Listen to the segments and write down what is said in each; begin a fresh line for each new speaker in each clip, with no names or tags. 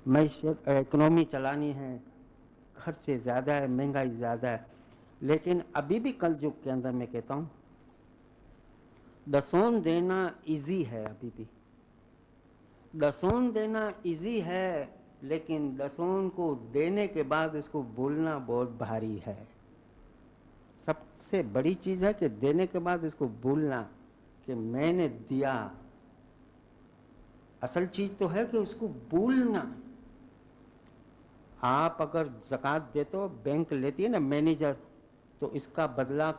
मैशत economy चलानी है, खर्चे ज़्यादा है, महंगाई ज़्यादा है। लेकिन अभी भी कल युग के अंदर मैं कहता हूँ दसों देना इजी है। अभी भी दसों देना इजी है, लेकिन दसों को देने के बाद उसको भूलना बहुत भारी है। सबसे बड़ी चीज है कि देने के बाद इसको भूलना कि मैंने दिया। असल चीज तो है कि उसको भूलना। आप अगर ज़कात देते हो, बैंक लेती है ना मैनेजर, तो इसका बदला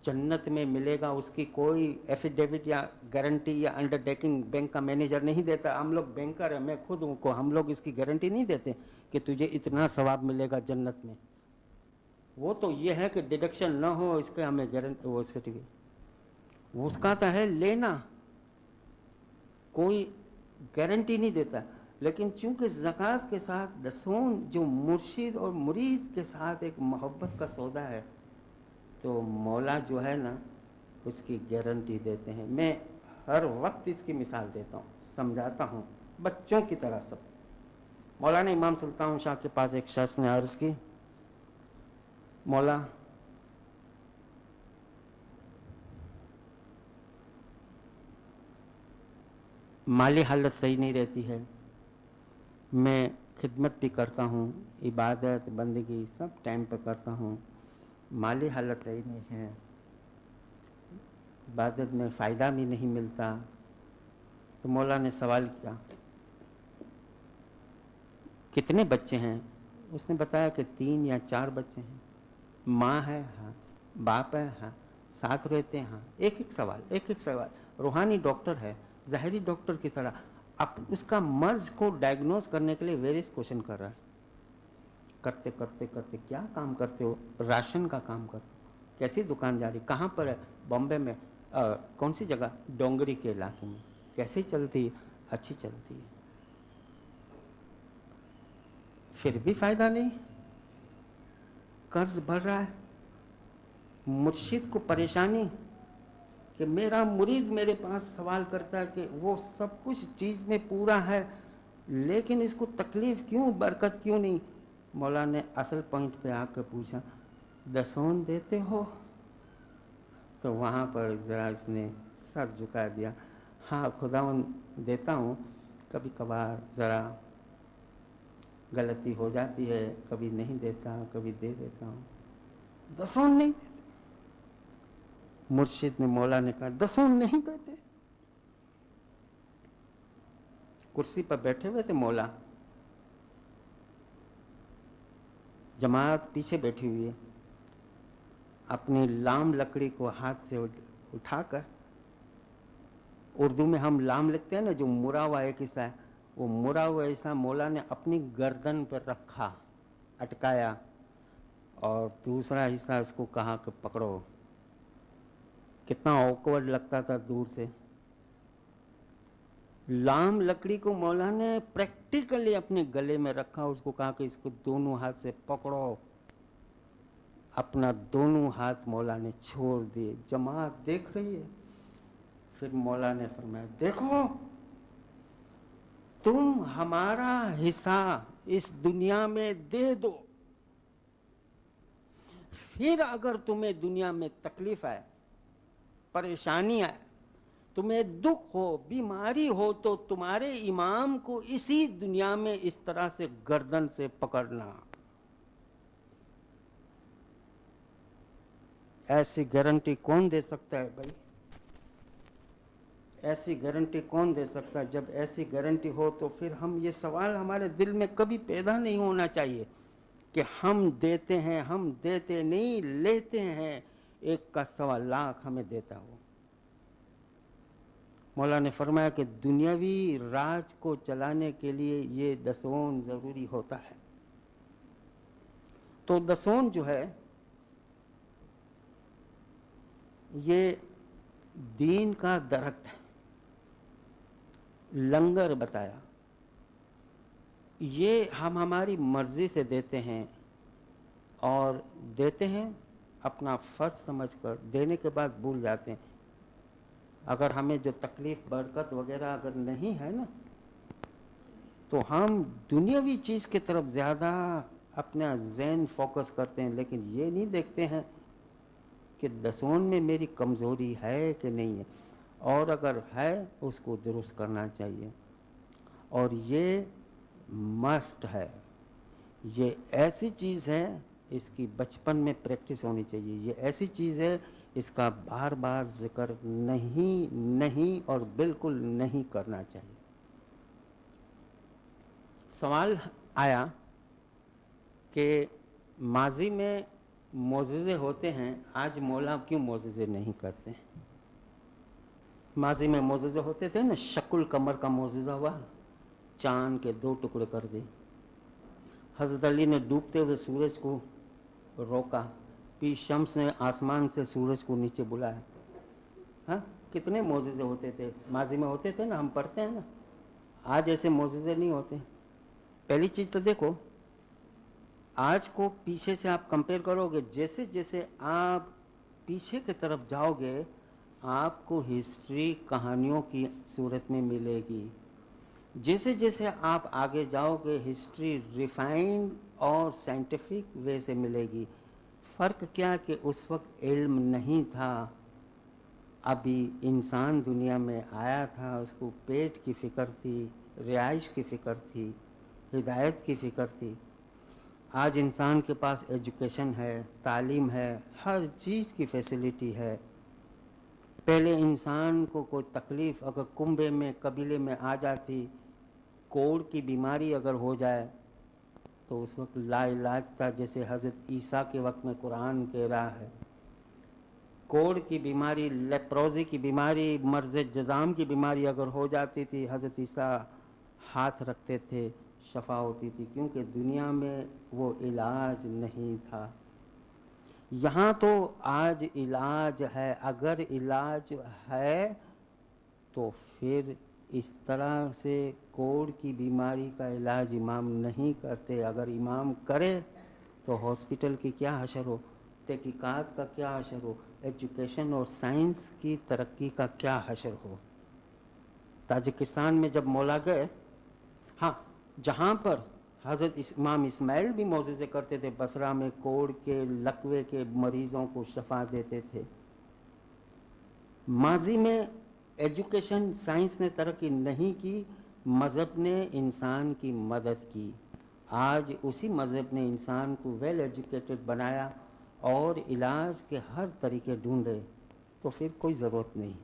जन्नत में मिलेगा। उसकी कोई एफिडेविट या गारंटी या अंडरटेकिंग बैंक का मैनेजर नहीं देता। हम लोग बैंकर हैं, मैं खुद उनको, हम लोग इसकी गारंटी नहीं देते कि तुझे इतना सवाब मिलेगा जन्नत में। वो तो ये है कि डिडक्शन ना हो, इसके हमें गारंटी, वो सर्टिफिकेट उसका तो है लेना, कोई गारंटी नहीं देता। लेकिन चूंकि ज़कात के साथ दसों जो मुर्शिद और मुरीद के साथ एक मोहब्बत का सौदा है, तो मौला जो है ना उसकी गारंटी देते हैं। मैं हर वक्त इसकी मिसाल देता हूँ, समझाता हूँ बच्चों की तरह सब। मौलाना इमाम सुल्तान शाह के पास एक शख्स ने अर्ज की, मौला माली हालत सही नहीं रहती है, मैं खिदमत भी करता हूँ, इबादत बंदगी सब टाइम पर करता हूँ, माली हालत सही नहीं है, इबादत में फ़ायदा भी नहीं मिलता। तो मौला ने सवाल किया, कितने बच्चे हैं? उसने बताया कि 3 या 4 बच्चे हैं। माँ है? हाँ। बाप है? हाँ। साथ रहते हैं? हाँ। एक एक सवाल, एक एक सवाल। रूहानी डॉक्टर है, ज़ाहिरी डॉक्टर की तरह अब उसका मर्ज को डायग्नोज करने के लिए वेरियस क्वेश्चन कर रहा है। करते करते करते क्या काम करते हो? राशन का काम करते हो। कैसी दुकानदारी? कहाँ पर है? बॉम्बे में। कौन सी जगह? डोंगरी के इलाके में। कैसी चलती है? अच्छी चलती है। फिर भी फायदा नहीं, कर्ज भर रहा है। मुर्शिद को परेशानी कि मेरा मुरीद मेरे पास सवाल करता है कि वो सब कुछ चीज में पूरा है, लेकिन इसको तकलीफ क्यों, बरकत क्यों नहीं? मौला ने असल पॉइंट पे आकर पूछा, दसों देते हो? तो वहां पर जरा इसने सर झुका दिया, हाँ खुदावन देता हूँ, कभी कभार जरा गलती हो जाती है, कभी नहीं देता, कभी दे देता हूँ। दसों नहीं देते? मुर्शिद ने, मौला ने कहा, दसों नहीं देते? कुर्सी पर बैठे हुए थे मौला, जमात पीछे बैठी हुई है, अपनी लाम लकड़ी को हाथ से उठाकर, उर्दू में हम लाम लिखते हैं ना, जो मुरा हुआ एक हिस्सा है, वो मुरा हुआ हिस्सा मौला ने अपनी गर्दन पर रखा, अटकाया, और दूसरा हिस्सा उसको कहा कि पकड़ो। कितना ऑकवर्ड लगता था दूर से। लाम लकड़ी को मौला ने प्रैक्टिकली अपने गले में रखा, उसको कहा कि इसको दोनों हाथ से पकड़ो। अपना दोनों हाथ मौला ने छोड़ दिए। जमात देख रही है। फिर मौला ने फरमाया, देखो तुम हमारा हिस्सा इस दुनिया में दे दो, फिर अगर तुम्हें दुनिया में तकलीफ आए, परेशानी आए, तुम्हें दुख हो, बीमारी हो, तो तुम्हारे इमाम को इसी दुनिया में इस तरह से गर्दन से पकड़ना। ऐसी गारंटी कौन दे सकता है भाई? ऐसी गारंटी कौन दे सकता है? जब ऐसी गारंटी हो तो फिर हम, ये सवाल हमारे दिल में कभी पैदा नहीं होना चाहिए कि हम देते हैं, हम देते नहीं, लेते हैं। एक का 1.25 हमें देता हो। मौला ने फरमाया कि दुनियावी राज को चलाने के लिए ये दसों जरूरी होता है। तो दसों जो है ये दीन का दरख्त है। लंगर बताया, ये हम हमारी मर्जी से देते हैं, और देते हैं अपना फर्ज समझकर, देने के बाद भूल जाते हैं। अगर हमें जो तकलीफ बरकत वगैरह अगर नहीं है ना, तो हम दुनियावी चीज की तरफ ज्यादा अपना ज़हन फोकस करते हैं, लेकिन ये नहीं देखते हैं कि दसों में मेरी कमजोरी है कि नहीं है, और अगर है उसको दुरुस्त करना चाहिए। और ये मस्ट है, ये ऐसी चीज है, इसकी बचपन में प्रैक्टिस होनी चाहिए। ये ऐसी चीज है, इसका बार बार जिक्र नहीं नहीं और बिल्कुल नहीं करना चाहिए। सवाल आया कि माजी में मोज़िज़े होते हैं, आज मौला क्यों मोज़िज़े नहीं करते? माजी में मोज़िज़े होते थे ना, शकुल कमर का मोज़िज़ा हुआ, चांद के 2 टुकड़े कर दिए। हज़रत अली ने डूबते हुए सूरज को रोका, पी शम्स ने आसमान से सूरज को नीचे बुलाया। हाँ, कितने मोज़िज़े होते थे, माजी में होते थे ना, हम पढ़ते हैं ना। आज ऐसे मोज़िज़े नहीं होते। पहली चीज तो देखो, आज को पीछे से आप कंपेयर करोगे, जैसे जैसे आप पीछे की तरफ जाओगे, आपको हिस्ट्री कहानियों की सूरत में मिलेगी। जैसे जैसे आप आगे जाओगे, हिस्ट्री रिफाइंड और साइंटिफिक वे से मिलेगी। फर्क क्या कि उस वक्त इल्म नहीं था, अभी इंसान दुनिया में आया था, उसको पेट की फिक्र थी, रिहाइश की फिक्र थी, हिदायत की फिक्र थी। आज इंसान के पास एजुकेशन है, तालीम है, हर चीज़ की फैसिलिटी है। पहले इंसान को कोई तकलीफ अगर कुंबे में कबीले में आ जाती, कोढ़ की बीमारी अगर हो जाए, तो उस वक्त लाइलाज था, जैसे हजरत ईसा के वक्त में कुरान कह रहा है। कोढ़ की बीमारी, लेप्रोजी की बीमारी, मर्ज जजाम की बीमारी अगर हो जाती थी, हजरत ईसा हाथ रखते थे, शफा होती थी, क्योंकि दुनिया में वो इलाज नहीं था। यहाँ तो आज इलाज है। अगर इलाज है तो फिर इस तरह से कोढ़ की बीमारी का इलाज इमाम नहीं करते। अगर इमाम करे तो हॉस्पिटल की क्या हशर हो, तहकीकात का क्या हशर हो, एजुकेशन और साइंस की तरक्की का क्या हशर हो। ताजिकिस्तान में जब मौला गए, हाँ, जहाँ पर हजरत इमाम इस्माइल भी मौज़िज़े करते थे, बसरा में कोढ़ के लकवे के मरीजों को शफा देते थे। माजी में एजुकेशन साइंस ने तरक्की नहीं की, मज़हब ने इंसान की मदद की। आज उसी मज़हब ने इंसान को वेल एजुकेटेड बनाया और इलाज के हर तरीके ढूंढे, तो फिर कोई ज़रूरत नहीं।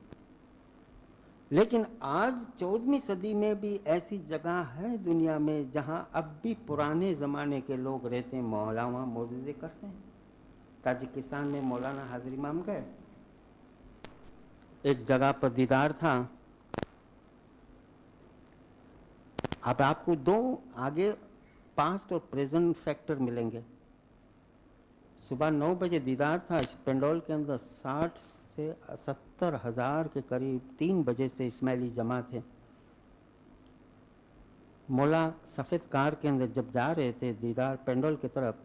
लेकिन आज 14वीं सदी में भी ऐसी जगह है दुनिया में जहां अब भी पुराने ज़माने के लोग रहते हैं, मौला वहाँ मोज़िज़े करते हैं। ताजिकिस्तान में मौलाना हाजिर इमाम गए, एक जगह पर दीदार था। अब आपको 2 आगे पास्ट और प्रेजेंट फैक्टर मिलेंगे। सुबह 9 बजे दीदार था, इस पेंडोल के अंदर 60 से 70 हजार के करीब 3 बजे से इस्माइली जमा थे। मौला सफ़ेद कार के अंदर जब जा रहे थे दीदार पेंडोल की तरफ,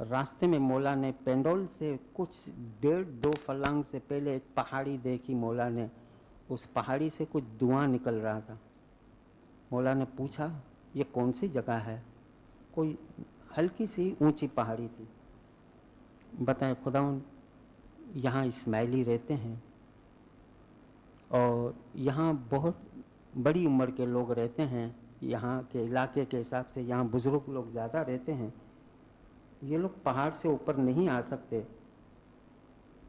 रास्ते में मौला ने पेंडोल से कुछ 1.5-2 फर्लांग से पहले एक पहाड़ी देखी। मौला ने उस पहाड़ी से कुछ धुआं निकल रहा था। मौला ने पूछा, ये कौन सी जगह है? कोई हल्की सी ऊंची पहाड़ी थी। बताए, खुदावन यहाँ इस्माइली रहते हैं और यहाँ बहुत बड़ी उम्र के लोग रहते हैं। यहाँ के इलाके के हिसाब से यहाँ बुजुर्ग लोग ज़्यादा रहते हैं। ये लोग पहाड़ से ऊपर नहीं आ सकते,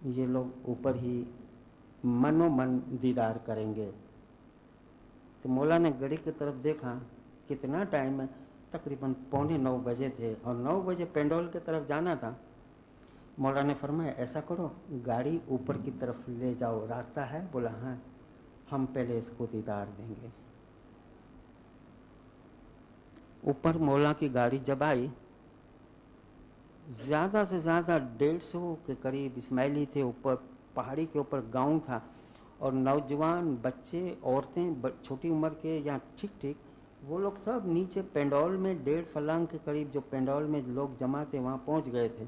ये लोग ऊपर ही मनोमन दीदार करेंगे। तो मौला ने घड़ी की तरफ देखा, कितना टाइम है? तकरीबन 8:45 बजे थे और 9 बजे पेंडोल की तरफ जाना था। मौला ने फरमाया, ऐसा करो, गाड़ी ऊपर की तरफ ले जाओ, रास्ता है? बोला हाँ, हम पहले इसको दीदार देंगे। ऊपर मौला की गाड़ी जब आई, ज़्यादा से ज़्यादा 150 के करीब इस्माइली थे। ऊपर पहाड़ी के ऊपर गांव था और नौजवान, बच्चे, औरतें, छोटी उम्र के या ठीक ठीक, वो लोग सब नीचे पेंडोल में 1.5 फर्लांग के करीब जो पेंडोल में लोग जमा थे वहाँ पहुँच गए थे।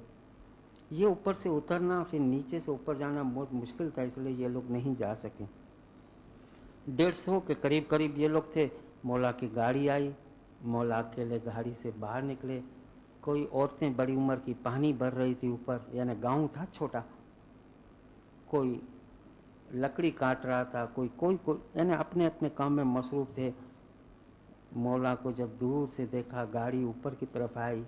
ये ऊपर से उतरना फिर नीचे से ऊपर जाना बहुत मुश्किल था, इसलिए ये लोग नहीं जा सके। 150 के करीब करीब ये लोग थे। मौला की गाड़ी आई, मौला अकेले गाड़ी से बाहर निकले। कोई औरतें बड़ी उम्र की पानी भर रही थी ऊपर, यानी गांव था छोटा। कोई लकड़ी काट रहा था, कोई कोई कोई यानी अपने अपने काम में मसरूफ थे। मौला को जब दूर से देखा, गाड़ी ऊपर की तरफ आई,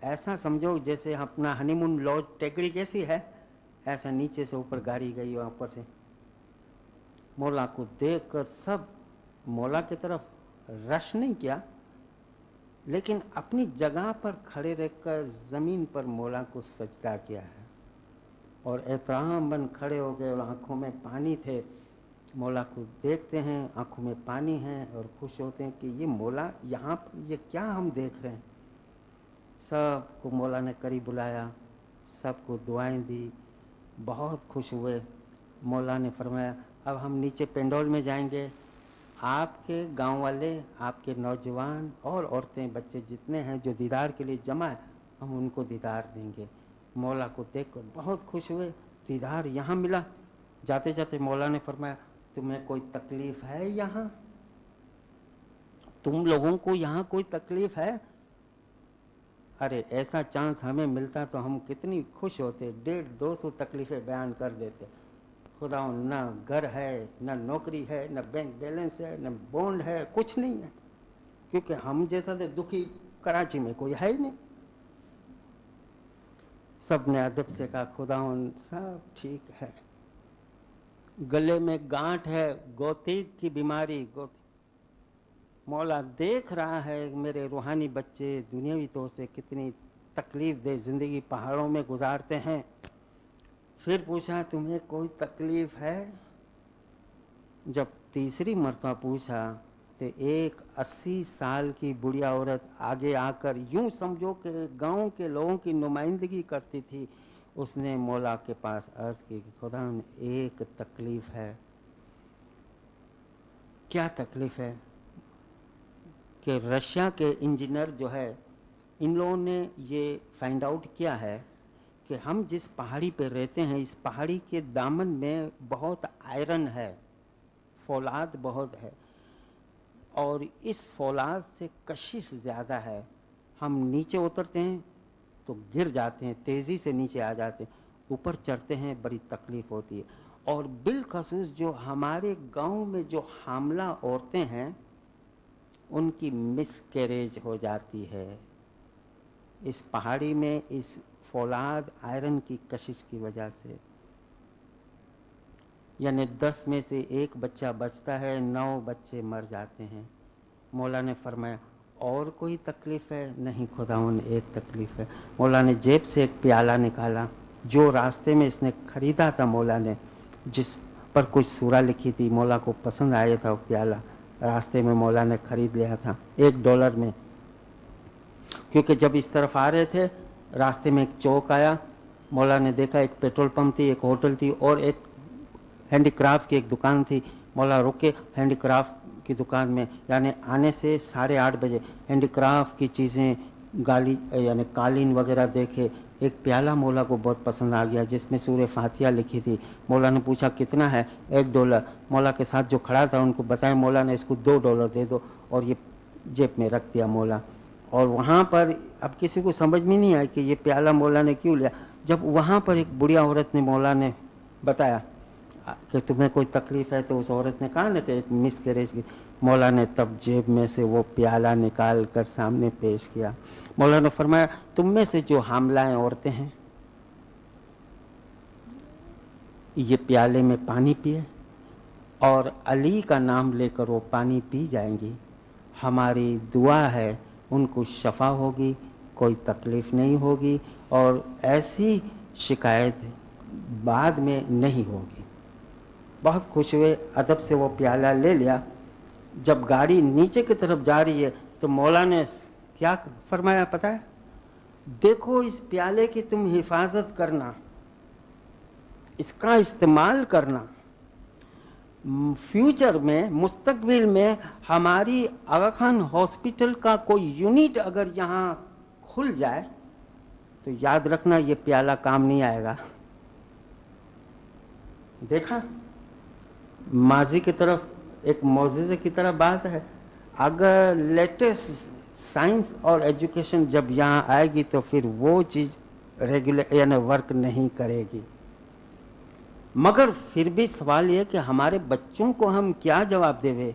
ऐसा समझो जैसे अपना हनीमून लॉज टेकड़ी कैसी है, ऐसा नीचे से ऊपर गाड़ी गई और ऊपर से। मौला को देखकर सब मौला की तरफ रश नहीं किया, लेकिन अपनी जगह पर खड़े रहकर जमीन पर मौला को सजदा किया है और एहतराम बन खड़े हो गए और आंखों में पानी थे। मौला को देखते हैं, आंखों में पानी है और खुश होते हैं कि ये मौला यहाँ पर ये क्या हम देख रहे हैं। सबको मौला ने करीब बुलाया, सबको दुआएं दी, बहुत खुश हुए। मौला ने फरमाया अब हम नीचे पेंडोल में जाएंगे, आपके गांव वाले, आपके नौजवान और औरतें बच्चे जितने हैं जो दीदार के लिए जमा है, हम उनको दीदार देंगे। मौला को देखकर बहुत खुश हुए, दीदार यहाँ मिला। जाते जाते मौला ने फरमाया तुम्हें कोई तकलीफ है यहाँ, तुम लोगों को यहाँ कोई तकलीफ है? अरे ऐसा चांस हमें मिलता तो हम कितनी खुश होते, 150-200 तकलीफें बयान कर देते। खुदा न घर है, न नौकरी है, न बैंक बैलेंस है, न बॉन्ड है, कुछ नहीं है, क्योंकि हम जैसा तो दुखी कराची में कोई है ही नहीं। सब ने अदब से कहा खुदा सब ठीक है, गले में गांठ है, गोतीक की बीमारी। मौला देख रहा है मेरे रूहानी बच्चे दुनियावी तौर से कितनी तकलीफ दे जिंदगी पहाड़ों में गुजारते हैं। फिर पूछा तुम्हें कोई तकलीफ है? जब तीसरी मरतबा पूछा तो एक 80 साल की बुढ़िया औरत आगे आकर यूं समझो कि गांव के लोगों की नुमाइंदगी करती थी। उसने मौला के पास अर्ज की कि खुदा एक तकलीफ है। क्या तकलीफ है? कि रशिया के इंजीनियर जो है, इन लोगों ने ये फाइंड आउट किया है कि हम जिस पहाड़ी पे रहते हैं, इस पहाड़ी के दामन में बहुत आयरन है, फौलाद बहुत है, और इस फौलाद से कशिश ज़्यादा है। हम नीचे उतरते हैं तो गिर जाते हैं, तेज़ी से नीचे आ जाते हैं, ऊपर चढ़ते हैं बड़ी तकलीफ होती है। और बिलखसूस जो हमारे गांव में जो हामला औरतें हैं, उनकी मिसकैरेज हो जाती है इस पहाड़ी में, इस फौलाद आयरन की कशिश की वजह से। यानी 10 में से 1 बच्चा बचता है, 9 बच्चे मर जाते हैं। मौला ने फरमाया और कोई तकलीफ है? नहीं खुदावन एक तकलीफ है। मौला ने जेब से एक प्याला निकाला जो रास्ते में इसने खरीदा था मौला ने, जिस पर कुछ सूरा लिखी थी। मौला को पसंद आया था वो प्याला, रास्ते में मौला ने खरीद लिया था $1 में। क्योंकि जब इस तरफ आ रहे थे रास्ते में एक चौक आया, मौला ने देखा एक पेट्रोल पंप थी, एक होटल थी और एक हैंडीक्राफ्ट की एक दुकान थी। मौला रुके हैंडीक्राफ्ट की दुकान में, यानी आने से 8:30 बजे हैंडीक्राफ्ट की चीज़ें, गाली यानी कालीन वगैरह देखे। एक प्याला मौला को बहुत पसंद आ गया जिसमें सूरह फातिहा लिखी थी। मौला ने पूछा कितना है? $1। मौला के साथ जो खड़ा था उनको बताया, मौला ने इसको $2 दे दो, और ये जेब में रख दिया मौला। और वहाँ पर अब किसी को समझ में नहीं आया कि ये प्याला मौला ने क्यों लिया। जब वहाँ पर एक बुढ़िया औरत ने मौला ने बताया कि तुम्हें कोई तकलीफ है, तो उस औरत ने कहा ना कि एक मिसकैरेज की। मौला ने तब जेब में से वो प्याला निकाल कर सामने पेश किया। मौला ने फरमाया तुम में से जो हामलाएं औरतें हैं, ये प्याले में पानी पिए और अली का नाम लेकर वो पानी पी जाएंगी। हमारी दुआ है उनको शफा होगी, कोई तकलीफ नहीं होगी और ऐसी शिकायत बाद में नहीं होगी। बहुत खुश हुए, अदब से वो प्याला ले लिया। जब गाड़ी नीचे की तरफ जा रही है तो मौला ने क्या फरमाया पता है? देखो इस प्याले की तुम हिफाजत करना, इसका इस्तेमाल करना। फ्यूचर में, मुस्तकबिल में हमारी आगा खान हॉस्पिटल का कोई यूनिट अगर यहाँ खुल जाए तो याद रखना ये प्याला काम नहीं आएगा। देखा, माजी की तरफ एक मौजूज़े की तरह बात है। अगर लेटेस्ट साइंस और एजुकेशन जब यहाँ आएगी तो फिर वो चीज रेगुलर यानी वर्क नहीं करेगी। मगर फिर भी सवाल यह कि हमारे बच्चों को हम क्या जवाब देवे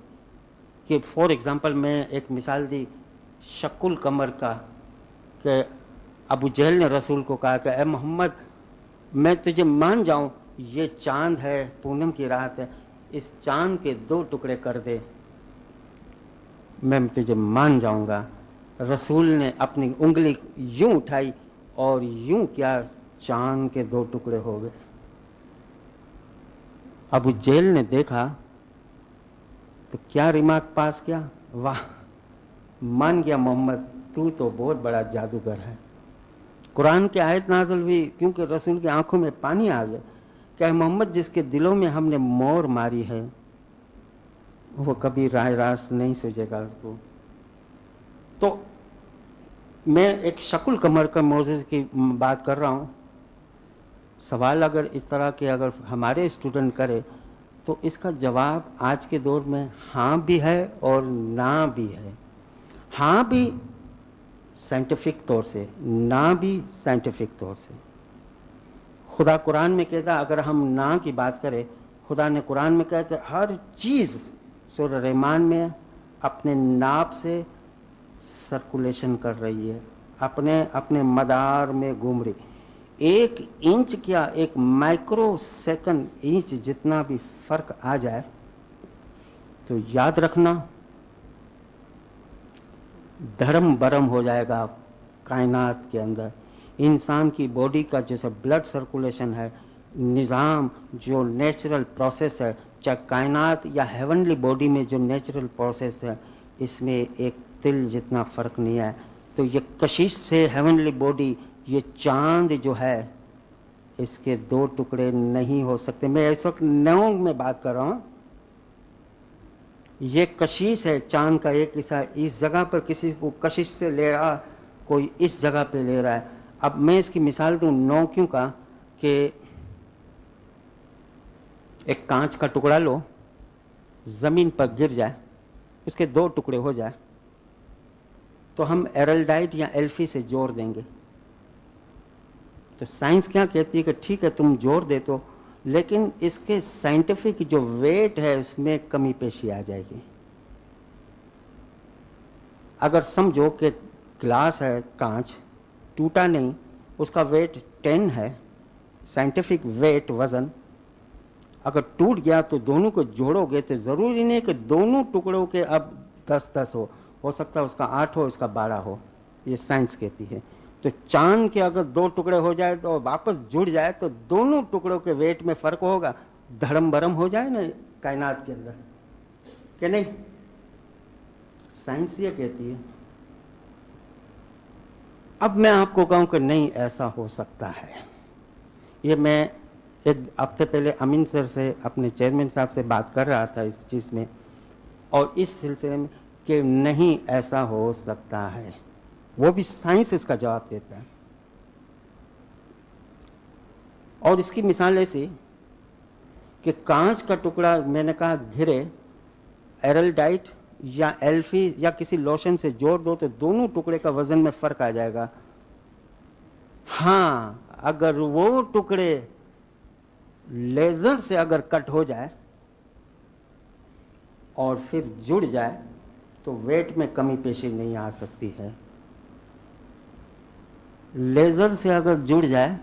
कि फॉर एग्जाम्पल मैं एक मिसाल दी शकुल कमर का कि अबू जहल ने रसूल को कहा कि ए मोहम्मद, मैं तुझे मान जाऊं ये चांद है, पूनम की रात है, इस चांद के 2 टुकड़े कर दे, मैं तुझे मान जाऊंगा। रसूल ने अपनी उंगली यूं उठाई और यूं क्या, चांद के 2 टुकड़े हो गए। अबू जेल ने देखा तो क्या रिमार्क पास किया, वाह, मान गया मोहम्मद, तू तो बहुत बड़ा जादूगर है। कुरान की आयत नाज़िल हुई क्योंकि रसूल की आंखों में पानी आ गया। क्या मोहम्मद, जिसके दिलों में हमने मोर मारी है वो कभी राह रास्त नहीं सूझेगा उसको। तो मैं एक शकुल कमर का मौजूद की बात कर रहा हूं। सवाल अगर इस तरह के अगर हमारे स्टूडेंट करे तो इसका जवाब आज के दौर में हाँ भी है और ना भी है। हाँ भी साइंटिफिक तौर से, ना भी साइंटिफिक तौर से। खुदा कुरान में कहता, अगर हम ना की बात करें, खुदा ने कुरान में कहा कि हर चीज सूरह रहमान में अपने नाप से सर्कुलेशन कर रही है, अपने अपने मदार में घूम रही। 1 इंच क्या, 1 माइक्रो सेकंड इंच जितना भी फर्क आ जाए तो याद रखना धर्म बरम हो जाएगा कायनात के अंदर। इंसान की बॉडी का जैसे ब्लड सर्कुलेशन है, निज़ाम जो नेचुरल प्रोसेस है, चाहे कायनात या हेवनली बॉडी में जो नेचुरल प्रोसेस है, इसमें एक तिल जितना फर्क नहीं है। तो ये कशिश से हेवनली बॉडी, ये चांद जो है, इसके 2 टुकड़े नहीं हो सकते। मैं इस वक्त नौ में बात कर रहा हूं। ये कशिश है, चांद का एक हिस्सा इस जगह पर किसी को कशिश से ले रहा, कोई इस जगह पे ले रहा है। अब मैं इसकी मिसाल दूं 9 क्यों का, कि एक कांच का टुकड़ा लो, जमीन पर गिर जाए, उसके 2 टुकड़े हो जाए, तो हम एरल्डाइट या एल्फी से जोड़ देंगे। तो साइंस क्या कहती है कि ठीक है तुम जोड़ दे तो, लेकिन इसके साइंटिफिक जो वेट है उसमें कमी पेशी आ जाएगी। अगर समझो कि ग्लास है, कांच टूटा नहीं, उसका वेट 10 है, साइंटिफिक वेट वजन, अगर टूट गया तो दोनों को जोड़ोगे तो जरूरी नहीं कि दोनों टुकड़ों के अब 10-10 हो सकता है उसका 8 हो, इसका 12 हो। ये साइंस कहती है। तो चांद के अगर 2 टुकड़े हो जाए तो वापस जुड़ जाए तो दोनों टुकड़ों के वेट में फर्क होगा, धर्म बरम हो जाए ना कायनात के अंदर, कि नहीं? साइंस ये कहती है। अब मैं आपको कहूं कि नहीं ऐसा हो सकता है। ये मैं एक हफ्ते पहले अमीन सर से, अपने चेयरमैन साहब से बात कर रहा था इस चीज में, और इस सिलसिले में कि नहीं ऐसा हो सकता है। वो भी साइंस इसका जवाब देता है। और इसकी मिसाल ऐसी कि कांच का टुकड़ा मैंने कहा घिरे, एरल्डाइट या एल्फी या किसी लोशन से जोड़ दो तो दोनों टुकड़े का वजन में फर्क आ जाएगा। हाँ, अगर वो टुकड़े लेजर से अगर कट हो जाए और फिर जुड़ जाए तो वेट में कमी पेशी नहीं आ सकती है। लेजर से अगर जुड़ जाए,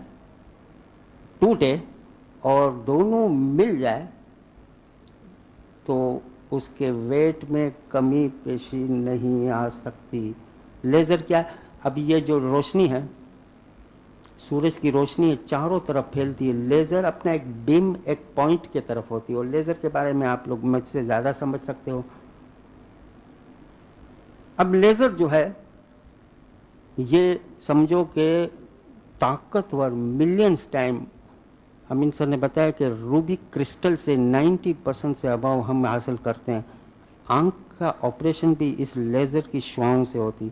टूटे और दोनों मिल जाए तो उसके वेट में कमी पेशी नहीं आ सकती। लेजर क्या? अब ये जो रोशनी है, सूरज की रोशनी चारों तरफ फैलती है। लेजर अपना एक बीम, एक पॉइंट के तरफ होती है। और लेजर के बारे में आप लोग मुझसे ज्यादा समझ सकते हो। अब लेजर जो है, ये समझो कि ताकतवर मिलियंस टाइम, अमीन सर ने बताया कि रूबिक क्रिस्टल से 90% से अभाव हम हासिल करते हैं। आंख का ऑपरेशन भी इस लेजर की शुआओं से होती।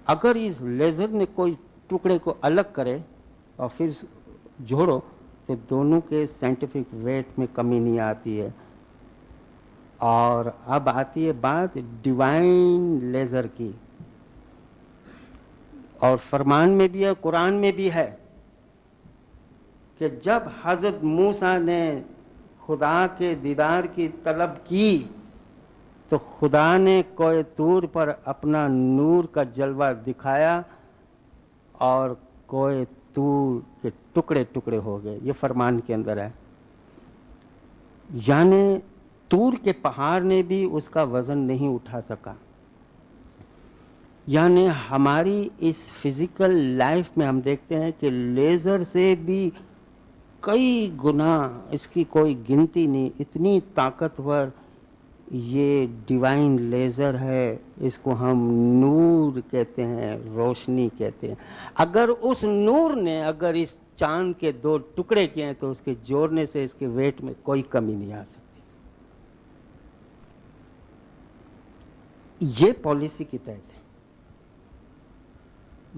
अगर इस लेजर ने कोई टुकड़े को अलग करे और फिर जोड़ो तो दोनों के साइंटिफिक वेट में कमी नहीं आती है। और अब आती है बात डिवाइन लेजर की। और फरमान में भी है, कुरान में भी है कि जब हजरत मूसा ने खुदा के दीदार की तलब की तो खुदा ने कोई तूर पर अपना नूर का जलवा दिखाया और कोई तूर के टुकड़े टुकड़े हो गए। ये फरमान के अंदर है। यानी तूर के पहाड़ ने भी उसका वजन नहीं उठा सका। यानी हमारी इस फिजिकल लाइफ में हम देखते हैं कि लेजर से भी कई गुना, इसकी कोई गिनती नहीं, इतनी ताकतवर ये डिवाइन लेजर है। इसको हम नूर कहते हैं, रोशनी कहते हैं। अगर उस नूर ने अगर इस चांद के 2 टुकड़े किए हैं तो उसके जोड़ने से इसके वेट में कोई कमी नहीं आ सकती। ये पॉलिसी की तहत है।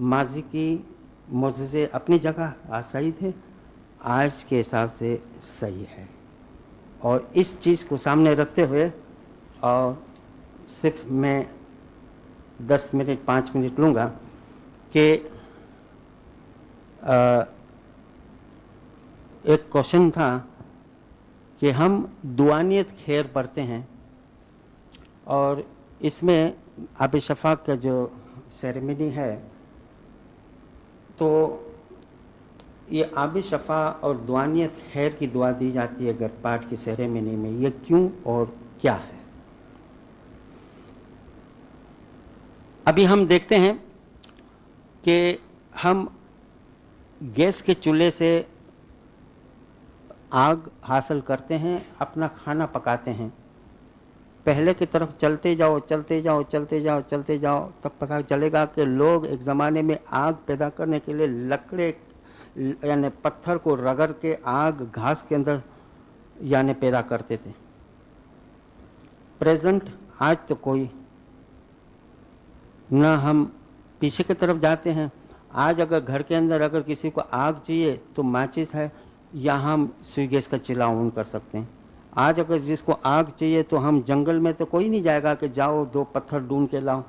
माजी की मोज़े अपनी जगह सही थे, आज के हिसाब से सही है। और इस चीज को सामने रखते हुए और सिर्फ मैं 10 मिनट 5 मिनट लूंगा कि एक क्वेश्चन था कि हम दुआनियत खैर पढ़ते हैं और इसमें आब शफा का जो सेरेमनी है, तो ये आब शफा और दुआनियत खैर की दुआ दी जाती है गर्भपात की सेरेमनी में। ये क्यों और क्या है? अभी हम देखते हैं कि हम गैस के चूल्हे से आग हासिल करते हैं, अपना खाना पकाते हैं। पहले की तरफ चलते जाओ चलते जाओ चलते जाओ चलते जाओ, तब पता चलेगा कि लोग एक ज़माने में आग पैदा करने के लिए लकड़े यानी पत्थर को रगड़ के आग घास के अंदर यानी पैदा करते थे। प्रेजेंट आज तो कोई ना, हम पीछे की तरफ जाते हैं। आज अगर घर के अंदर अगर किसी को आग चाहिए तो माचिस है या हम सुई गैस का चूल्हा ऑन कर सकते हैं। आज अगर जिसको आग चाहिए तो हम जंगल में तो कोई नहीं जाएगा कि जाओ 2 पत्थर ढूंढ के लाओ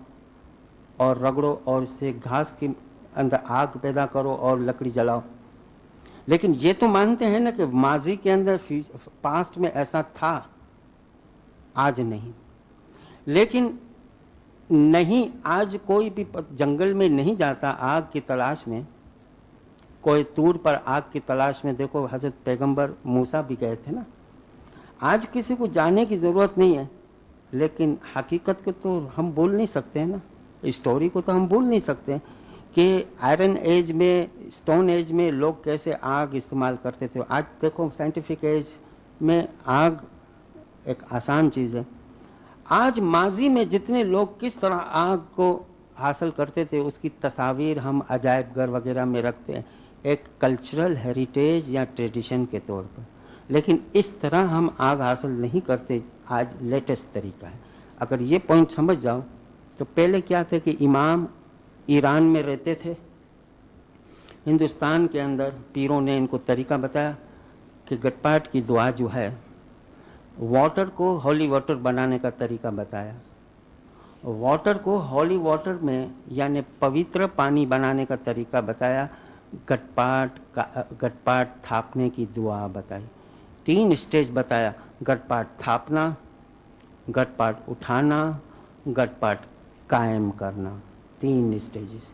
और रगड़ो और इससे घास के अंदर आग पैदा करो और लकड़ी जलाओ। लेकिन ये तो मानते हैं ना कि माजी के अंदर पास्ट में ऐसा था, आज नहीं। लेकिन नहीं, आज कोई भी जंगल में नहीं जाता आग की तलाश में, कोई तूर पर आग की तलाश में। देखो हजरत पैगंबर मूसा भी गए थे ना। आज किसी को जाने की जरूरत नहीं है, लेकिन हकीकत को तो हम बोल नहीं सकते हैं ना, स्टोरी को तो हम बोल नहीं सकते कि आयरन एज में, स्टोन एज में लोग कैसे आग इस्तेमाल करते थे। आज देखो साइंटिफिक एज में आग एक आसान चीज है। आज माजी में जितने लोग किस तरह आग को हासिल करते थे उसकी तस्वीर हम अजायब घर वगैरह में रखते हैं, एक कल्चरल हेरिटेज या ट्रेडिशन के तौर पर। लेकिन इस तरह हम आग हासिल नहीं करते, आज लेटेस्ट तरीका है। अगर ये पॉइंट समझ जाओ तो पहले क्या थे कि इमाम ईरान में रहते थे, हिंदुस्तान के अंदर पीरों ने इनको तरीका बताया कि गटपाट की दुआ जो है, वाटर को हॉली वाटर बनाने का तरीका बताया। वाटर को हॉली वाटर में यानी पवित्र पानी बनाने का तरीका बताया। गटपाट थापने की दुआ बताई। 3 स्टेज बताया, गटपाट थापना, गटपाट उठाना, गटपाट कायम करना, 3 स्टेजेस।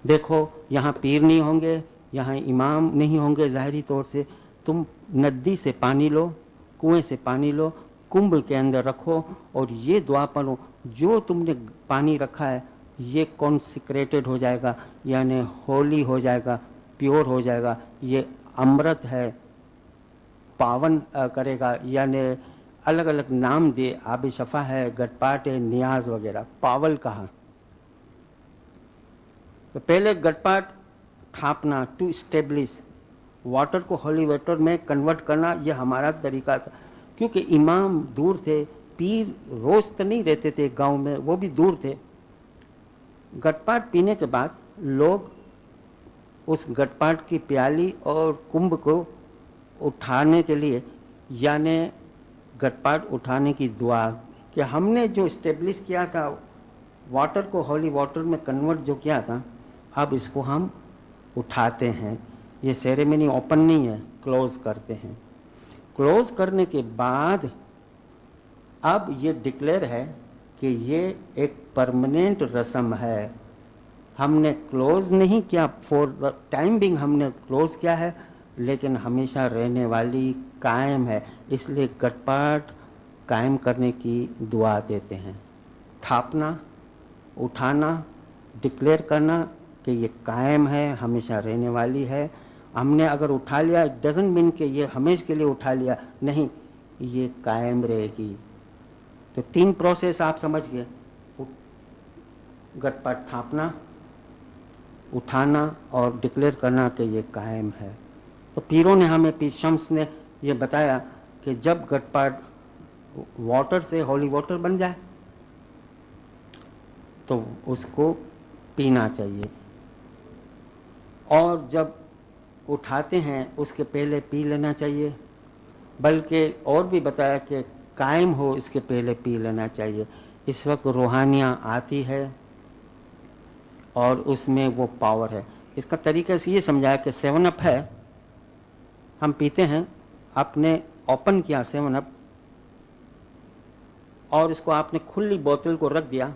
देखो यहाँ पीर नहीं होंगे, यहाँ इमाम नहीं होंगे ज़ाहिरी तौर से। तुम नदी से पानी लो, कुएं से पानी लो, कुंभ के अंदर रखो और ये दुआ पढ़ो। जो तुमने पानी रखा है ये कॉन्सिक्रेटेड हो जाएगा, यानी होली हो जाएगा, प्योर हो जाएगा। ये अमृत है, पावन करेगा। यानी अलग अलग नाम दे, आब शफा है, गटपाट है, नियाज वगैरह, पावल कहा। तो पहले गटपाट थापना, टू स्टेब्लिश, वाटर को हॉली वाटर में कन्वर्ट करना, यह हमारा तरीका था। क्योंकि इमाम दूर थे, पीर रोज तो नहीं रहते थे गांव में, वो भी दूर थे। गटपाट पीने के बाद लोग उस गटपाट की प्याली और कुंभ को उठाने के लिए, यानी गटपाट उठाने की दुआ, कि हमने जो स्टेब्लिश किया था, वाटर को हॉली वाटर में कन्वर्ट जो किया था, अब इसको हम उठाते हैं। ये सेरेमनी ओपन नहीं है, क्लोज करते हैं। क्लोज करने के बाद अब ये डिक्लेयर है कि ये एक परमानेंट रस्म है। हमने क्लोज नहीं किया, फॉर द टाइम बिंग हमने क्लोज किया है, लेकिन हमेशा रहने वाली कायम है। इसलिए गटपाट कायम करने की दुआ देते हैं। थापना, उठाना, डिक्लेयर करना कि ये कायम है, हमेशा रहने वाली है। हमने अगर उठा लिया, इट डजंट मीन कि ये हमेशा के लिए उठा लिया, नहीं, ये कायम रहेगी। तो 3 प्रोसेस आप समझ गए, गटपाट थापना, उठाना और डिक्लेयर करना कि ये कायम है। तो पीरों ने हमें, पीर शम्स ने ये बताया कि जब गटपाट वाटर से होली वाटर बन जाए तो उसको पीना चाहिए, और जब उठाते हैं उसके पहले पी लेना चाहिए। बल्कि और भी बताया कि कायम हो इसके पहले पी लेना चाहिए। इस वक्त रूहानियाँ आती है और उसमें वो पावर है। इसका तरीका से ये समझाया कि 7 अप है, हम पीते हैं, आपने ओपन किया 7 अप और इसको आपने खुली बोतल को रख दिया,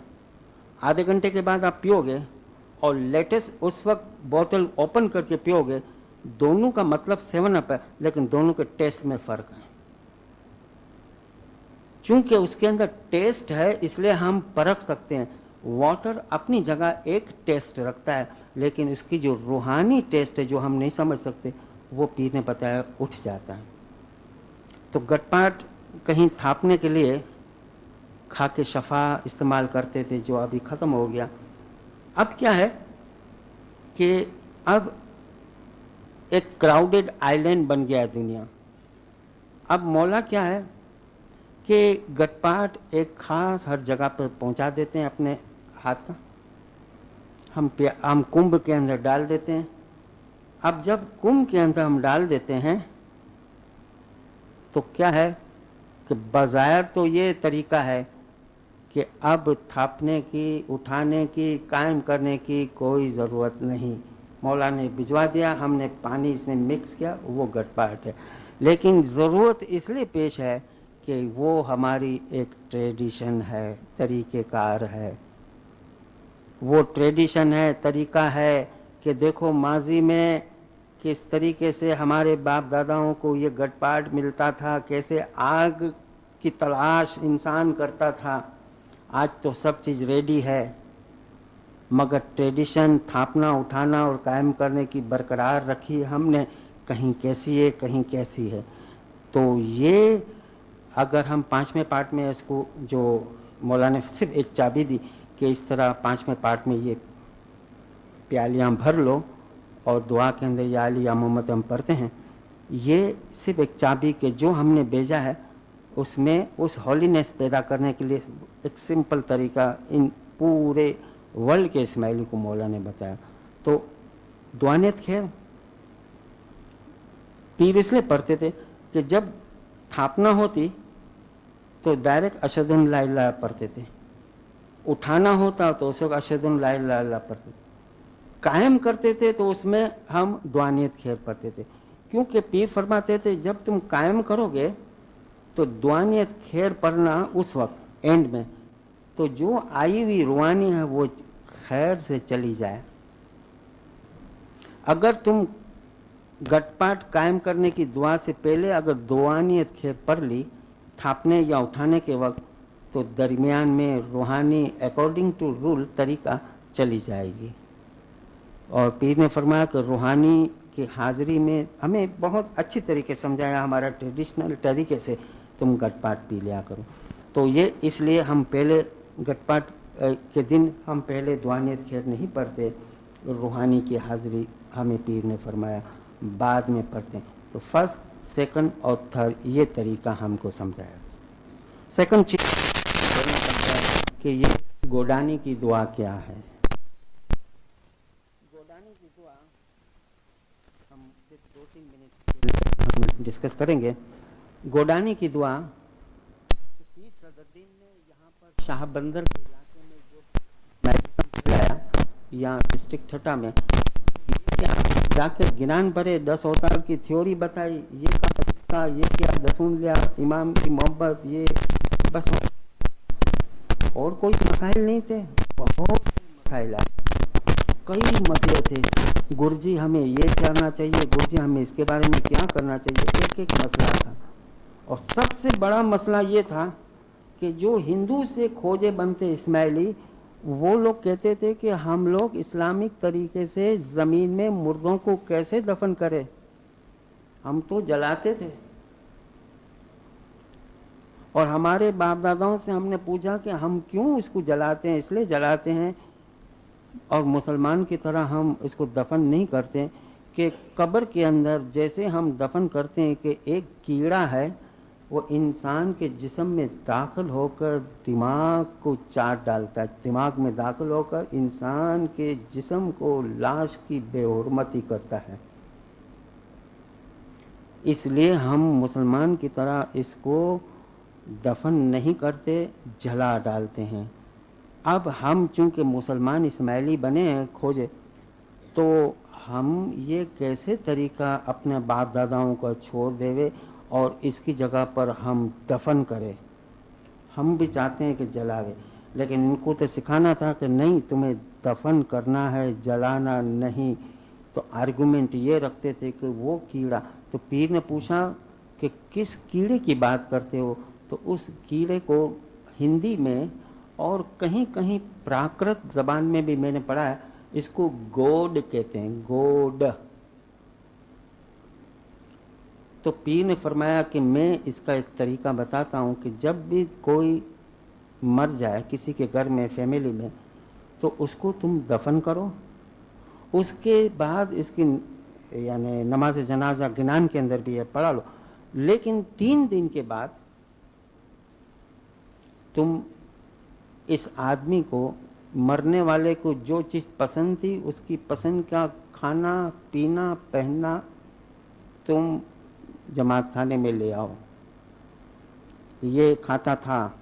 आधे घंटे के बाद आप पियोगे और लेटेस्ट उस वक्त बोतल ओपन करके पियोगे, दोनों का मतलब 7 अप है, लेकिन दोनों के टेस्ट में फर्क है। चूंकि उसके अंदर टेस्ट है इसलिए हम परख सकते हैं। वाटर अपनी जगह एक टेस्ट रखता है, लेकिन उसकी जो रूहानी टेस्ट है जो हम नहीं समझ सकते, वो पीने बताया उठ जाता है। तो गटपाट कहीं थापने के लिए खा के शफा इस्तेमाल करते थे, जो अभी खत्म हो गया। अब क्या है कि अब एक क्राउडेड आइलैंड बन गया है दुनिया। अब मौला क्या है कि गटपाट एक खास हर जगह पर पहुंचा देते हैं अपने हाथ का, हम कुंभ के अंदर डाल देते हैं। अब जब कुंभ के अंदर हम डाल देते हैं तो क्या है कि बज़ाहिर तो ये तरीका है कि अब थापने की, उठाने की, कायम करने की कोई ज़रूरत नहीं। मौला ने भिजवा दिया, हमने पानी इसमें मिक्स किया, वो गटपाट है। लेकिन ज़रूरत इसलिए पेश है कि वो हमारी एक ट्रेडिशन है, तरीक़ेकार है। वो ट्रेडिशन है, तरीका है कि देखो माजी में किस तरीके से हमारे बाप दादाओं को ये गटपाट मिलता था, कैसे आग की तलाश इंसान करता था। आज तो सब चीज़ रेडी है, मगर ट्रेडिशन थापना, उठाना और कायम करने की बरकरार रखी हमने, कहीं कैसी है, कहीं कैसी है। तो ये अगर हम 5वें पार्ट में इसको, जो मौला ने सिर्फ एक चाबी दी कि इस तरह 5वें पार्ट में ये प्यालियाँ भर लो और दुआ के अंदर या अली या मोहम्मद हम पढ़ते हैं, ये सिर्फ एक चाबी के जो हमने भेजा है उसमें उस हॉलीनेस पैदा करने के लिए एक सिंपल तरीका इन पूरे वर्ल्ड के इस्माइली को मौला ने बताया। तो दुआनियत खैर पीर इसलिए पढ़ते थे कि जब थापना होती तो डायरेक्ट अशहदु ला इलाहा पढ़ते थे, उठाना होता तो उस वक्त अशहदु ला इलाहा पढ़ते थे, कायम करते थे तो उसमें हम दुआनियत खैर पढ़ते थे। क्योंकि पीर फरमाते थे जब तुम कायम करोगे तो दुआनियत खैर पढ़ना उस वक्त एंड में, तो जो आई हुई रूहानी है वो खैर से चली जाए। अगर तुम गटपाट कायम करने की दुआ से पहले अगर दुआनियत खैर पढ़ ली थापने या उठाने के वक्त, तो दरमियान में रूहानी अकॉर्डिंग टू रूल तरीका चली जाएगी। और पीर ने फरमाया कि रूहानी की हाजिरी में हमें बहुत अच्छी तरीके समझाया, हमारा ट्रेडिशनल तरीके से तुम गटपाट पी लिया करो। तो ये इसलिए हम पहले गटपाट के दिन हम पहले दुआनियत खैर नहीं पढ़ते, रूहानी की हाजिरी हमें पीर ने फरमाया बाद में पढ़ते हैं। तो फर्स्ट, सेकंड और थर्ड ये तरीका हमको समझाया। सेकंड चीज कि ये गोडानी की दुआ क्या है। गोडानी की दुआ हम सिर्फ 2-3 मिनट हम डिस्कस करेंगे। गोडानी की दुआ पीर सदरुद्दीन ने यहाँ पर शाह बंदर के इलाके में जो मैदान लगाया, या डिस्ट्रिक्ट छठा में, क्या जाके ज्ञान भरे 10 अवतार की थ्योरी बताई, ये का ये क्या दसून लिया, इमाम की मोहब्बत, ये बस, और कोई मसाइल नहीं थे। बहुत मसाइल आए, कई मसले थे। गुरुजी हमें ये करना चाहिए, गुरुजी हमें इसके बारे में क्या करना चाहिए, एक एक मसला था। और सबसे बड़ा मसला ये था कि जो हिंदू से खोजे बनते इस्माइली, वो लोग कहते थे कि हम लोग इस्लामिक तरीके से जमीन में मुर्दों को कैसे दफन करें। हम तो जलाते थे, और हमारे बाप दादाओं से हमने पूछा कि हम क्यों इसको जलाते हैं। इसलिए जलाते हैं और मुसलमान की तरह हम इसको दफन नहीं करते कि कब्र के अंदर जैसे हम दफन करते हैं कि एक कीड़ा है वो इंसान के जिस्म में दाखिल होकर दिमाग को चाट डालता है, दिमाग में दाखिल होकर इंसान के जिस्म को लाश की बेहुरमती करता है। इसलिए हम मुसलमान की तरह इसको दफन नहीं करते, जला डालते हैं। अब हम चूंकि मुसलमान इस्माइली बने हैं खोजे, तो हम ये कैसे तरीका अपने बाप दादाओं को छोड़ देवे और इसकी जगह पर हम दफन करें। हम भी चाहते हैं कि जलावे, लेकिन इनको तो सिखाना था कि नहीं, तुम्हें दफन करना है, जलाना नहीं। तो आर्गुमेंट ये रखते थे कि वो कीड़ा। तो पीर ने पूछा कि किस कीड़े की बात करते हो, तो उस कीड़े को हिंदी में और कहीं कहीं प्राकृत जबान में भी मैंने पढ़ा है, इसको गोड कहते हैं, गोड। तो पीर ने फरमाया कि मैं इसका एक तरीका बताता हूं कि जब भी कोई मर जाए किसी के घर में, फैमिली में, तो उसको तुम दफन करो, उसके बाद इसकी यानी नमाज जनाजा गिनान के अंदर भी है, पढ़ा लो, लेकिन 3 दिन के बाद तुम इस आदमी को, मरने वाले को जो चीज पसंद थी उसकी पसंद का खाना पीना पहनना तुम जमात खाने में ले आओ। ये खाता था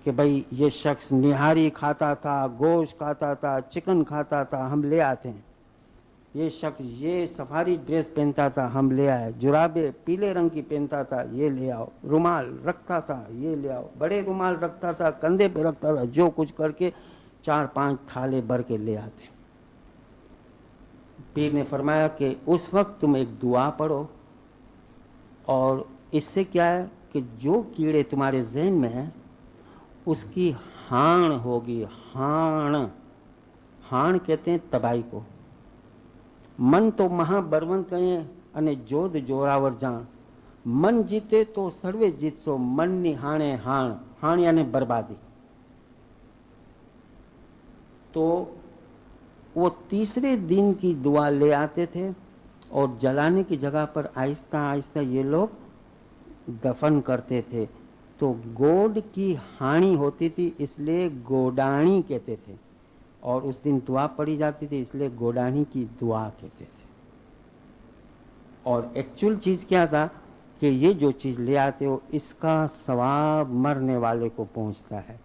कि भाई ये शख्स निहारी खाता था, गोश्त खाता था, चिकन खाता था, हम ले आते हैं। ये शख्स ये सफारी ड्रेस पहनता था, हम ले आए। जुराबे पीले रंग की पहनता था, ये ले आओ। रुमाल रखता था, ये ले आओ। बड़े रुमाल रखता था, कंधे पे रखता था, जो कुछ करके 4-5 थाले भर के ले आते। पीर ने फरमाया कि उस वक्त तुम एक दुआ पढ़ो, और इससे क्या है कि जो कीड़े तुम्हारे ज़हन में हैं उसकी हाण होगी। हाण, हाण कहते हैं तबाही को। मन तो महाबलवंत कहें अने जोध जोरावर जान, मन जीते तो सर्वे जीतसो, मन नी हाणे हाण। हाण यानी बर्बादी। तो वो तीसरे दिन की दुआ ले आते थे और जलाने की जगह पर आहिस्ता आहिस्ता ये लोग दफन करते थे। तो गोड की हानि होती थी, इसलिए गोडाणी कहते थे, और उस दिन दुआ पढ़ी जाती थी, इसलिए गोडाणी की दुआ कहते थे। और एक्चुअल चीज क्या था कि ये जो चीज ले आते हो इसका सवाब मरने वाले को पहुंचता है।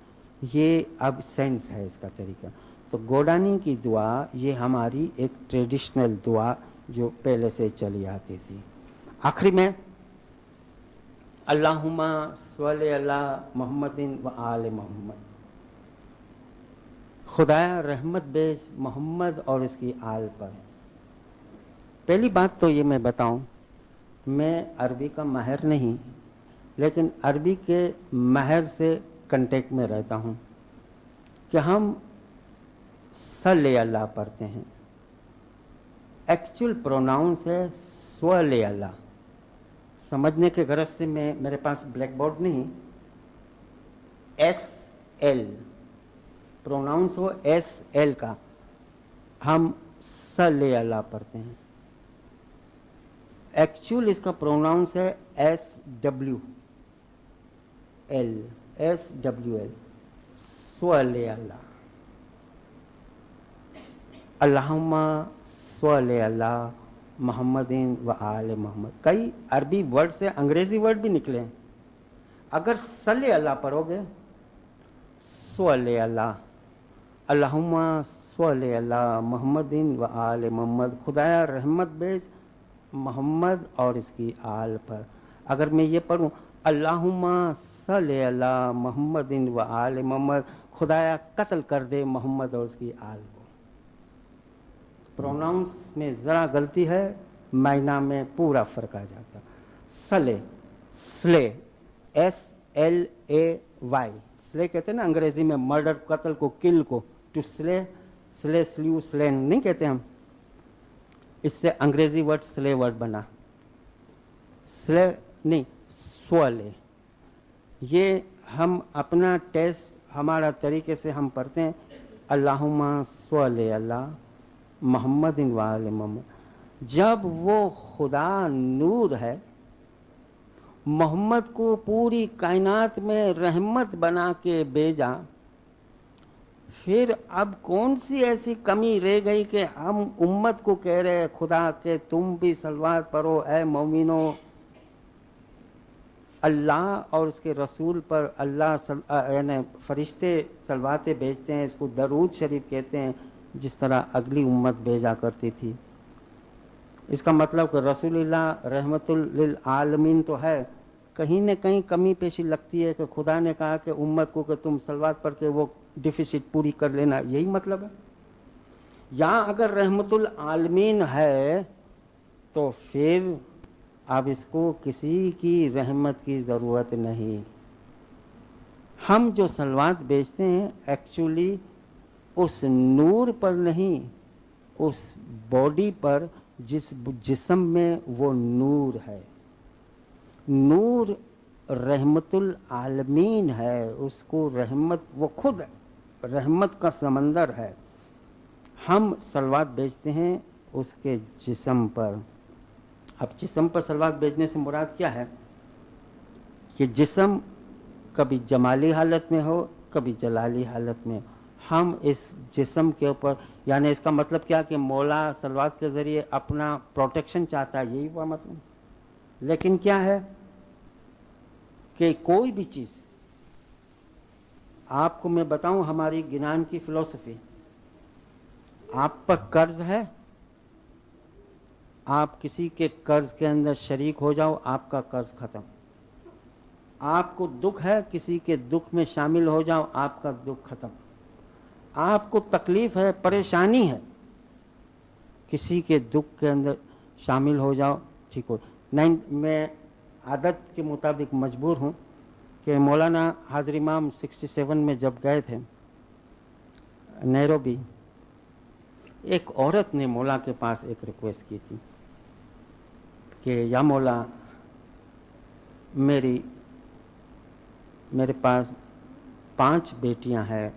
ये अब सेंस है इसका तरीका। तो गोडानी की दुआ ये हमारी एक ट्रेडिशनल दुआ जो पहले से चली आती थी। आखिरी में अल्लाहुम्मा सल्ली अला मोहम्मदिन व आले मोहम्मद, खुदाया रहमत भेज मोहम्मद और इसकी आल पर। पहली बात तो ये मैं बताऊं, मैं अरबी का माहिर नहीं, लेकिन अरबी के माहिर से कांटेक्ट में रहता हूं कि हम सल्ले अल्लाह पढ़ते हैं। एक्चुअल प्रोनाउंस है स्वले अल्लाह। समझने के गरज से मेरे पास ब्लैक बोर्ड नहीं, SL प्रोनाउंस हो, SL का हम सल्ले अल्लाह पढ़ते हैं। एक्चुअल इसका प्रोनाउंस है SWL, स्वले अल्लाह। अल्लाहुम्मा सल्ली अला मोहम्मदिन व आले मोहम्मद। कई अरबी वर्ड से अंग्रेजी वर्ड भी निकले हैं। अगर सल्ले अल्लाह पढ़ोगे, सल्ले अल्लाह, अल्लाहुम्मा सल्ले अला मोहम्मदिन व आल मोहम्मद, खुदाया रहमत भेज मोहम्मद और इसकी आल पर। अगर मैं ये पढ़ूं अल्लाहुम्मा सल्ले अला मोहम्मदिन व आल मोहम्मद, खुदाया कत्ल कर दे मोहम्मद और उसकी आल को। प्रोनाउंस में जरा गलती है, मायना में पूरा फर्क आ जाता। सले, स्ले, SLAY, स्ले कहते हैं ना अंग्रेजी में मर्डर, कत्ल को, किल को। To slay, slay, slew, slain नहीं कहते हम, इससे अंग्रेजी वर्ड स्ले वर्ड बना। स्ले नहीं, स्वले। ये हम अपना टेस्ट हमारा तरीके से हम पढ़ते हैं अल्लाहुम्मा स्वले अला मोहम्मदिन व आले मोहम्मद। जब वो खुदा नूर है, मोहम्मद को पूरी कायनात में रहमत बना के भेजा, फिर अब कौन सी ऐसी कमी रह गई कि हम उम्मत को कह रहे खुदा के तुम भी सलवात पढ़ो ऐ मोमिनो। अल्लाह और उसके रसूल पर अल्लाह यानी फरिश्ते सलवातें भेजते हैं, इसको दरूद शरीफ कहते हैं, जिस तरह अगली उम्मत भेजा करती थी। इसका मतलब कि रसूलुल्लाह रहमतुल लिल आलमीन तो है, कहीं न कहीं कमी पेशी लगती है कि खुदा ने कहा कि उम्मत को कि तुम सलवात पढ़ के वो डिफिसिट पूरी कर लेना, यही मतलब है। या अगर रहमतुल आलमीन है तो फिर अब इसको किसी की रहमत की जरूरत नहीं। हम जो सलवात बेचते हैं एक्चुअली उस नूर पर नहीं, उस बॉडी पर जिस जिस्म में वो नूर है। नूर रहमतुल आलमीन है, उसको रहमत, वो खुद रहमत का समंदर है। हम सलवात बेचते हैं उसके जिस्म पर। अब जिस्म पर सलवात बेचने से मुराद क्या है कि जिस्म कभी जमाली हालत में हो, कभी जलाली हालत में। हम इस जिस्म के ऊपर, यानी इसका मतलब क्या कि मौला सलवात के जरिए अपना प्रोटेक्शन चाहता है, यही हुआ मतलब। लेकिन क्या है कि कोई भी चीज, आपको मैं बताऊं हमारी गिनान की फिलॉसफी, आप पर कर्ज है, आप किसी के कर्ज के अंदर शरीक हो जाओ, आपका कर्ज खत्म। आपको दुख है, किसी के दुख में शामिल हो जाओ, आपका दुख खत्म। आपको तकलीफ है, परेशानी है, किसी के दुख के अंदर शामिल हो जाओ, ठीक हो। नहीं, मैं आदत के मुताबिक मजबूर हूं कि मौलाना हाजिर इमाम 67 में जब गए थे नैरोबी, एक औरत ने मौला के पास एक रिक्वेस्ट की थी कि या मौला, मेरे पास 5 बेटियां हैं।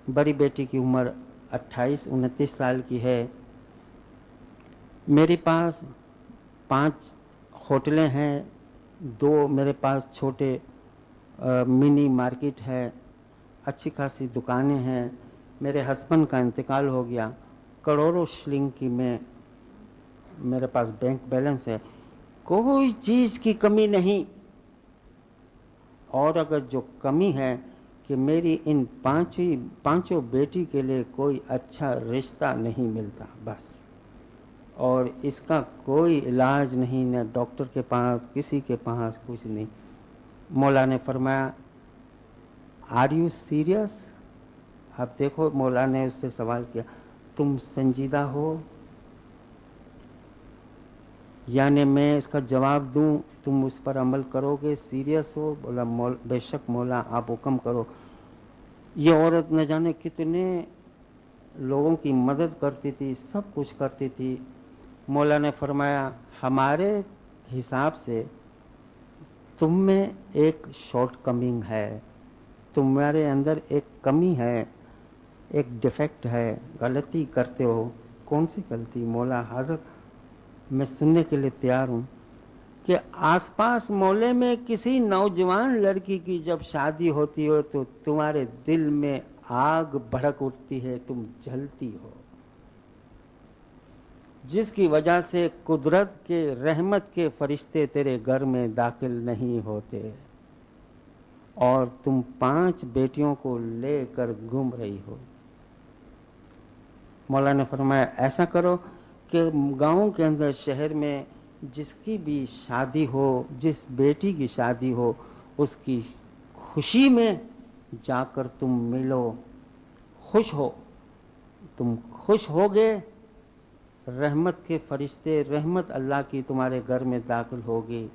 बड़ी बेटी की उम्र 28-29 साल की है। मेरे पास 5 होटलें हैं, 2 मेरे पास छोटे मिनी मार्केट है, अच्छी खासी दुकानें हैं। मेरे हस्बैंड का इंतकाल हो गया, करोड़ों शिलिंग की मेरे पास बैंक बैलेंस है, कोई चीज की कमी नहीं। और अगर जो कमी है कि मेरी इन पांचों बेटी के लिए कोई अच्छा रिश्ता नहीं मिलता बस, और इसका कोई इलाज नहीं, न डॉक्टर के पास, किसी के पास कुछ नहीं। मौला ने फरमाया आर यू सीरियस? अब देखो, मौला ने उससे सवाल किया, तुम संजीदा हो? यानी मैं इसका जवाब दूं, तुम उस पर अमल करोगे, सीरियस हो? बोला बेशक मौला, आप हुक्म करो। ये औरत न जाने कितने लोगों की मदद करती थी, सब कुछ करती थी। मौला ने फरमाया हमारे हिसाब से तुम में एक शॉर्टकमिंग है, तुम्हारे अंदर एक कमी है, एक डिफेक्ट है, गलती करते हो। कौन सी गलती? मौला हाजिर, मैं सुनने के लिए तैयार हूं कि आसपास मोहल्ले में किसी नौजवान लड़की की जब शादी होती हो तो तुम्हारे दिल में आग भड़क उठती है, तुम जलती हो, जिसकी वजह से कुदरत के रहमत के फरिश्ते तेरे घर में दाखिल नहीं होते, और तुम 5 बेटियों को लेकर घूम रही हो। मौला ने फरमाया ऐसा करो कि गांव के अंदर शहर में जिसकी भी शादी हो, जिस बेटी की शादी हो, उसकी खुशी में जाकर तुम मिलो, खुश हो। तुम खुश होगे, रहमत के फरिश्ते, रहमत अल्लाह की तुम्हारे घर में दाखिल होगी।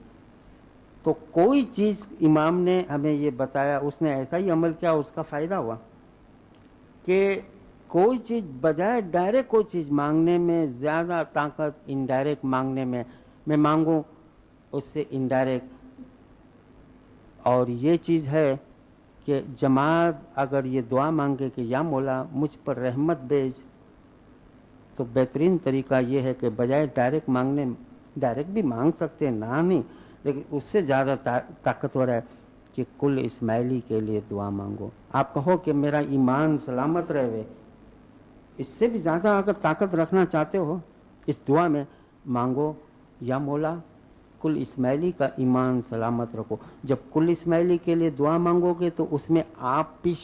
तो कोई चीज इमाम ने हमें ये बताया, उसने ऐसा ही अमल किया, उसका फायदा हुआ कि कोई चीज बजाय डायरेक्ट कोई चीज मांगने में ज्यादा ताकत इनडायरेक्ट मांगने में। मैं मांगू उससे इनडायरेक्ट। और ये चीज है कि जमात अगर ये दुआ मांगे कि या मौला मुझ पर रहमत भेज, तो बेहतरीन तरीका ये है कि बजाय डायरेक्ट मांगने, डायरेक्ट भी मांग सकते हैं ना नहीं, लेकिन उससे ज़्यादा ताकतवर है कि कुल इस्माइली के लिए दुआ मांगो। आप कहो कि मेरा ईमान सलामत रहे, इससे भी ज़्यादा अगर ताकत रखना चाहते हो इस दुआ में, मांगो या मौला कुल इस्माइली का ईमान सलामत रखो। जब कुल इस्माइली के लिए दुआ मांगोगे तो उसमें आप भी